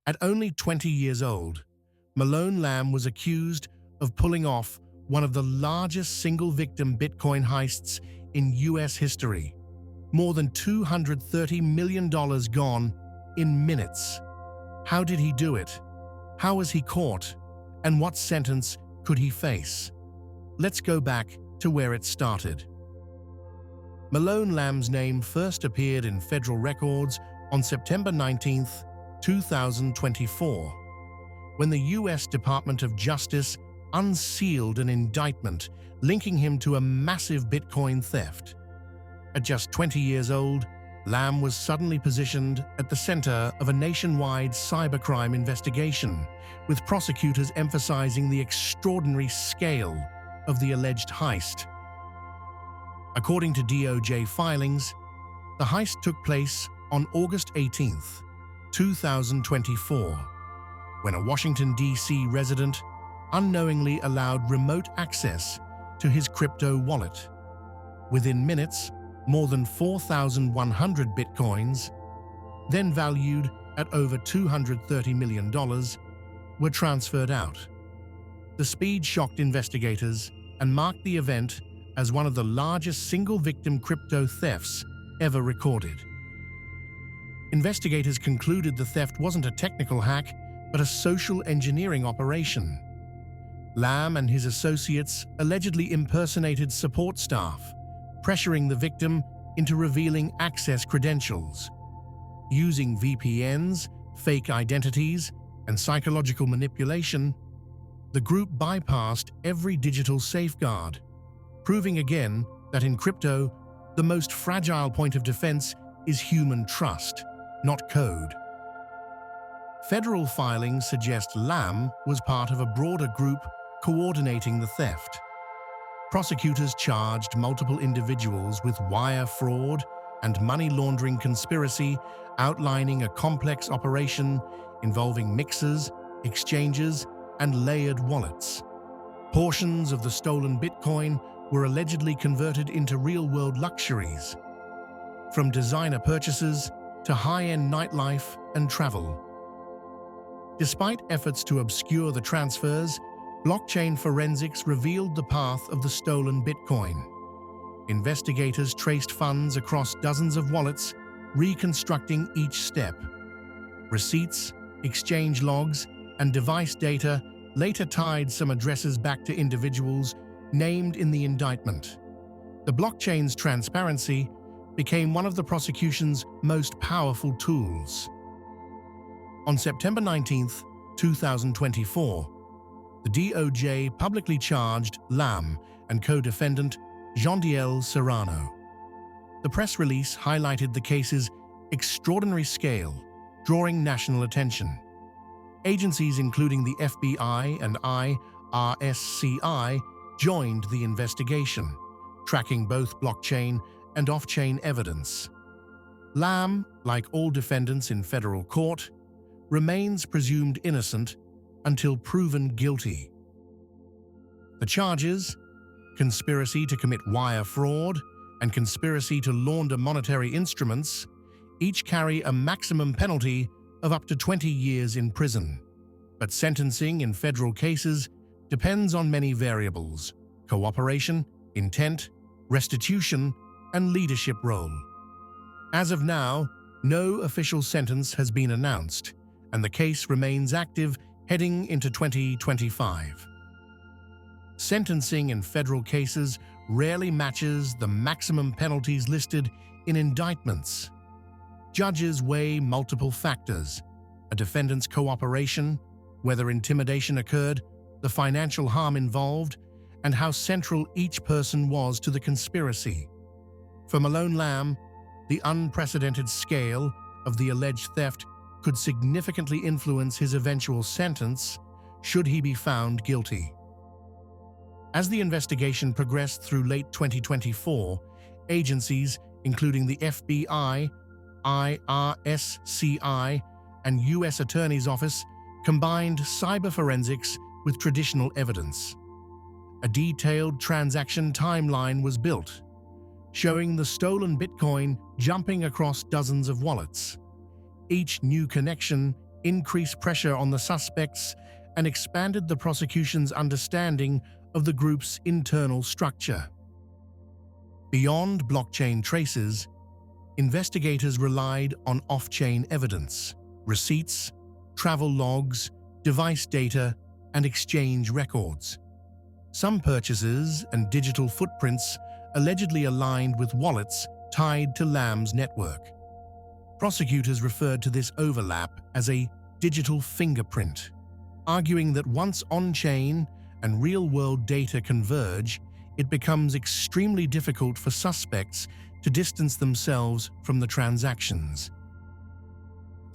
At only 20 years old, Malone Lam was accused of pulling off one of the largest single-victim Bitcoin heists in US history. More than $230 million gone in minutes. How did he do it? How was he caught? And what sentence could he face? Let's go back to where it started. Malone Lam's name first appeared in federal records on September 19, 2024, when the US Department of Justice unsealed an indictment linking him to a massive Bitcoin theft. At just 20 years old, Lam was suddenly positioned at the center of a nationwide cybercrime investigation, with prosecutors emphasizing the extraordinary scale of the alleged heist. According to DOJ filings, the heist took place on August 18, 2024, when a Washington, D.C. resident unknowingly allowed remote access to his crypto wallet. Within minutes, more than 4,100 bitcoins, then valued at over $230 million, were transferred out. The speed shocked investigators and marked the event as one of the largest single-victim crypto thefts ever recorded. Investigators concluded the theft wasn't a technical hack, but a social engineering operation. Lam and his associates allegedly impersonated support staff, pressuring the victim into revealing access credentials. Using VPNs, fake identities, and psychological manipulation, the group bypassed every digital safeguard, proving again that in crypto, the most fragile point of defense is human trust, not code. Federal filings suggest Lam was part of a broader group coordinating the theft. Prosecutors charged multiple individuals with wire fraud and money laundering conspiracy, outlining a complex operation involving mixers, exchanges, and layered wallets. Portions of the stolen Bitcoin were allegedly converted into real-world luxuries, from designer purchases to high-end nightlife and travel. Despite efforts to obscure the transfers, blockchain forensics revealed the path of the stolen Bitcoin. Investigators traced funds across dozens of wallets, reconstructing each step. Receipts, exchange logs, and device data later tied some addresses back to individuals named in the indictment. The blockchain's transparency became one of the prosecution's most powerful tools. On September 19, 2024, the DOJ publicly charged Lam and co-defendant Jean-Diel Serrano. The press release highlighted the case's extraordinary scale, drawing national attention. Agencies including the FBI and IRSCI joined the investigation, tracking both blockchain and off-chain evidence. Lam, like all defendants in federal court, remains presumed innocent until proven guilty. The charges, conspiracy to commit wire fraud and conspiracy to launder monetary instruments, each carry a maximum penalty of up to 20 years in prison. But sentencing in federal cases depends on many variables: cooperation, intent, restitution, and leadership role. As of now, no official sentence has been announced, and the case remains active heading into 2025. Sentencing in federal cases rarely matches the maximum penalties listed in indictments. Judges weigh multiple factors: a defendant's cooperation, whether intimidation occurred, the financial harm involved, and how central each person was to the conspiracy. For Malone Lam, the unprecedented scale of the alleged theft could significantly influence his eventual sentence should he be found guilty. As the investigation progressed through late 2024, agencies including the FBI, IRSCI, and U.S. Attorney's Office combined cyber forensics with traditional evidence. A detailed transaction timeline was built, showing the stolen Bitcoin jumping across dozens of wallets. Each new connection increased pressure on the suspects, and expanded the prosecution's understanding of the group's internal structure. Beyond blockchain traces, investigators relied on off-chain evidence, receipts, travel logs, device data, and exchange records. Some purchases and digital footprints allegedly aligned with wallets tied to Lam's network. Prosecutors referred to this overlap as a digital fingerprint, arguing that once on-chain and real-world data converge, it becomes extremely difficult for suspects to distance themselves from the transactions.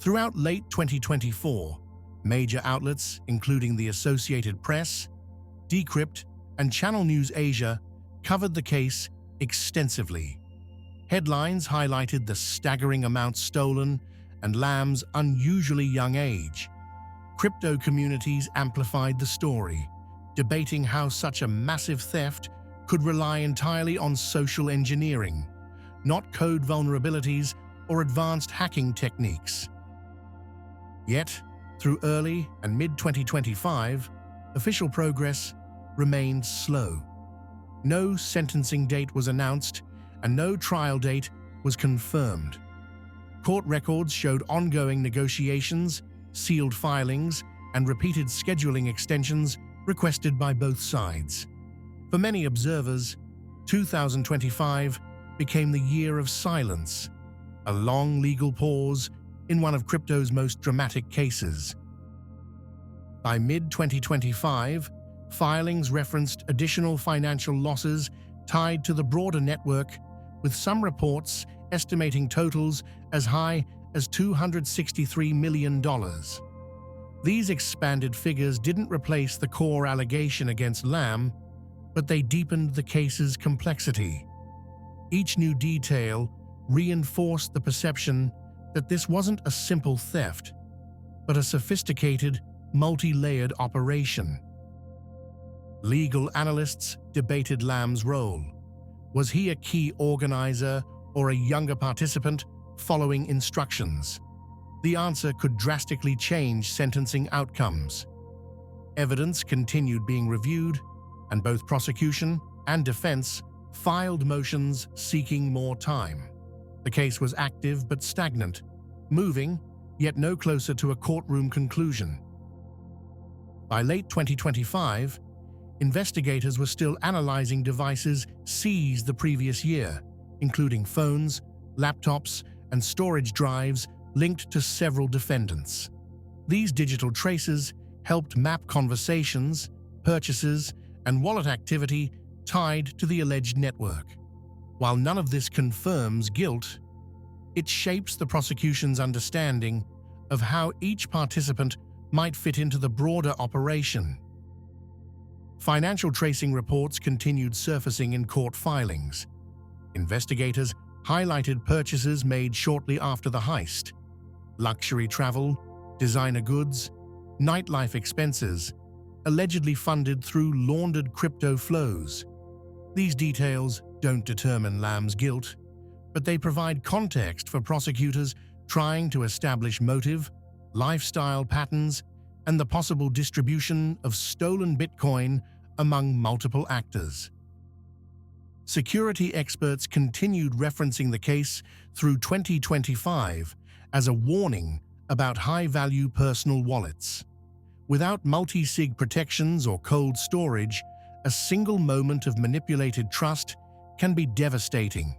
Throughout late 2024, major outlets, including the Associated Press, Decrypt, and Channel News Asia, covered the case extensively. Headlines highlighted the staggering amounts stolen and Lam's unusually young age. Crypto communities amplified the story, debating how such a massive theft could rely entirely on social engineering, not code vulnerabilities or advanced hacking techniques. Yet, through early and mid-2025, official progress remained slow. No sentencing date was announced, and no trial date was confirmed. Court records showed ongoing negotiations, sealed filings, and repeated scheduling extensions requested by both sides. For many observers, 2025 became the year of silence, a long legal pause in one of crypto's most dramatic cases. By mid-2025, filings referenced additional financial losses tied to the broader network, with some reports estimating totals as high as $263 million. These expanded figures didn't replace the core allegation against Lam, but they deepened the case's complexity. Each new detail reinforced the perception that this wasn't a simple theft, but a sophisticated, multi-layered operation. Legal analysts debated Lam's role. Was he a key organizer or a younger participant following instructions? The answer could drastically change sentencing outcomes. Evidence continued being reviewed, and both prosecution and defense filed motions seeking more time. The case was active but stagnant, moving, yet no closer to a courtroom conclusion. By late 2025, investigators were still analyzing devices seized the previous year, including phones, laptops, and storage drives linked to several defendants. These digital traces helped map conversations, purchases, and wallet activity tied to the alleged network. While none of this confirms guilt, it shapes the prosecution's understanding of how each participant might fit into the broader operation. Financial tracing reports continued surfacing in court filings. Investigators highlighted purchases made shortly after the heist: luxury travel, designer goods, nightlife expenses, allegedly funded through laundered crypto flows. These details don't determine Lam's guilt, but they provide context for prosecutors trying to establish motive, lifestyle patterns, and the possible distribution of stolen Bitcoin among multiple actors. Security experts continued referencing the case through 2025 as a warning about high-value personal wallets. Without multi-sig protections or cold storage, a single moment of manipulated trust can be devastating.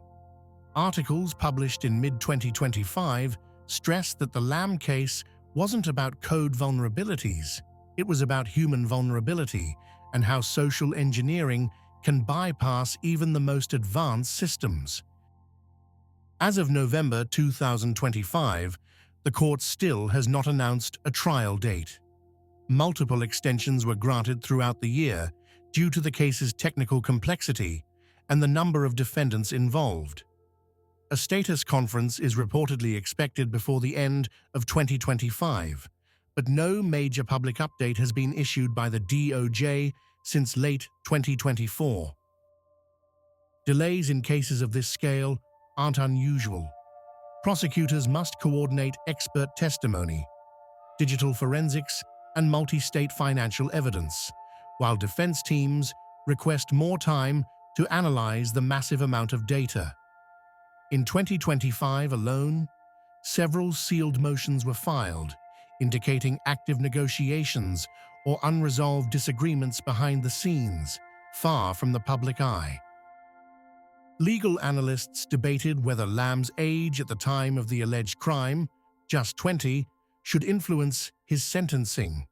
Articles published in mid-2025 stressed that the Lam case wasn't about code vulnerabilities. It was about human vulnerability and how social engineering can bypass even the most advanced systems. As of November 2025, the court still has not announced a trial date. Multiple extensions were granted throughout the year due to the case's technical complexity and the number of defendants involved. A status conference is reportedly expected before the end of 2025, but no major public update has been issued by the DOJ since late 2024. Delays in cases of this scale aren't unusual. Prosecutors must coordinate expert testimony, digital forensics, and multi-state financial evidence, while defense teams request more time to analyze the massive amount of data. In 2025 alone, several sealed motions were filed, indicating active negotiations or unresolved disagreements behind the scenes, far from the public eye. Legal analysts debated whether Lam's age at the time of the alleged crime, just 20, should influence his sentencing.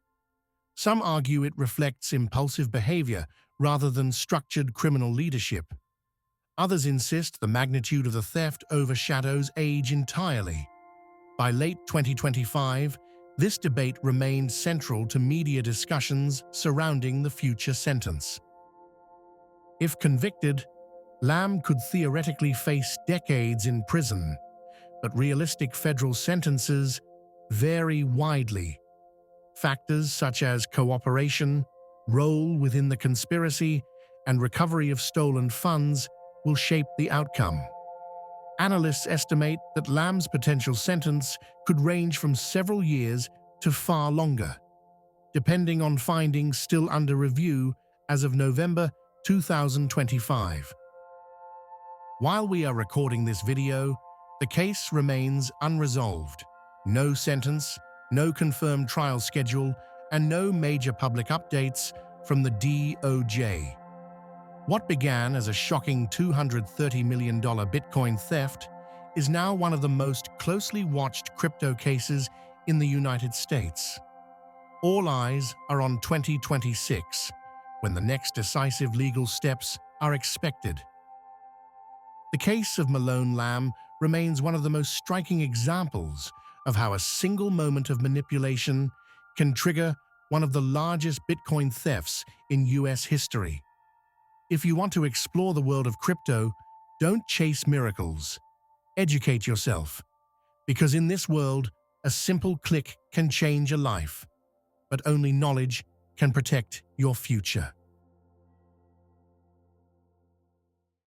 Some argue it reflects impulsive behavior rather than structured criminal leadership. Others insist the magnitude of the theft overshadows age entirely. By late 2025, this debate remained central to media discussions surrounding the future sentence. If convicted, Lam could theoretically face decades in prison, but realistic federal sentences vary widely. Factors such as cooperation, role within the conspiracy, and recovery of stolen funds will shape the outcome. Analysts estimate that Lam's potential sentence could range from several years to far longer, depending on findings still under review as of November 2025. While we are recording this video, the case remains unresolved. No sentence, no confirmed trial schedule, and no major public updates from the DOJ. What began as a shocking $230 million Bitcoin theft is now one of the most closely watched crypto cases in the United States. All eyes are on 2026, when the next decisive legal steps are expected. The case of Malone Lam remains one of the most striking examples of how a single moment of manipulation can trigger one of the largest Bitcoin thefts in US history. If you want to explore the world of crypto, don't chase miracles. Educate yourself, because in this world, a simple click can change a life, but only knowledge can protect your future.